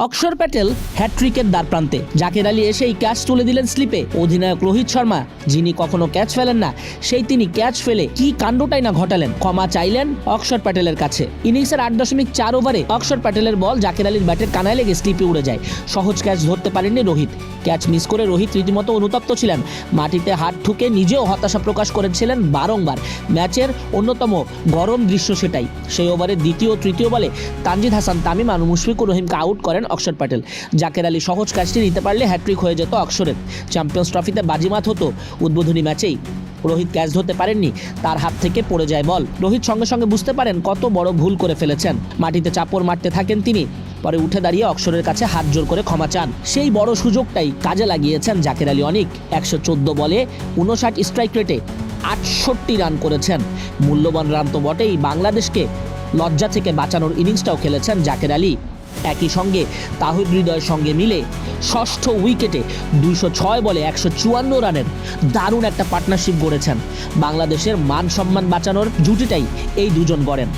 অক্ষর প্যাটেল হ্যাট্রিকের দ্বারপ্রান্তে। জাকের আলী এসেই ক্যাচ তুলে দিলেন স্লিপে। অধিনায়ক রোহিত শর্মা, যিনি কখনো ক্যাচ ফেলেন না, সেই তিনি ক্যাচ ফেলে কি কাণ্ডটাই না ঘটালেন। ক্ষমা চাইলেন অক্ষর প্যাটেলের কাছে। ইনিংসের 8.4 ওভারে অক্ষর প্যাটেলের বল জাকের আলীর ব্যাটের কানায় লেগে স্লিপে উড়ে যায়। সহজ ক্যাচ ধরতে পারেননি রোহিত। ক্যাচ মিস করে রোহিত রীতিমতো অনুতপ্ত ছিলেন। মাটিতে হাত ঠুকে নিজেও হতাশা প্রকাশ করেছিলেন বারংবার। ম্যাচের অন্যতম গরম দৃশ্য সেটাই। সেই ওভারের দ্বিতীয় তৃতীয় বলে তানজিদ হাসান তামিম আর মুশফিকুর রহিমকে আউট করেন অক্ষর প্যাটেল। জাকের আলী সহজ ক্যাচটি নিতে পারলে হ্যাট্রিক হয়ে যেত অক্ষরের। চ্যাম্পিয়ন্স ট্রফিতে বাজিমাত হতো। উদ্বোধনী ম্যাচেই রোহিত ক্যাচ ধরতে পারেননি, তার হাত থেকে পড়ে যায় বল। রোহিত সঙ্গে সঙ্গে বুঝতে পারেন কত বড় ভুল করে ফেলেছেন। মাটিতে চাপড় মারতে থাকেন তিনি। পরে উঠে দাঁড়িয়ে অক্ষরের কাছে হাত জোর করে ক্ষমা চান। সেই বড় সুযোগটাই কাজে লাগিয়েছেন জাকের আলী অনেক। 114 বলে 59 স্ট্রাইক রেটে 68 রান করেছেন। মূল্যবান রান তো বটেই, বাংলাদেশকে লজ্জা থেকে বাঁচানোর ইনিংসটাও খেলেছেন জাকের আলী। একই সঙ্গে তাহিদ হৃদয়ের সঙ্গে মিলে ষষ্ঠ উইকেটে 206 বলে 154 রানের দারুণ একটা পার্টনারশিপ গড়েছেন। বাংলাদেশের মান সম্মান বাঁচানোর জুটিটাই এই দুজন গড়েন।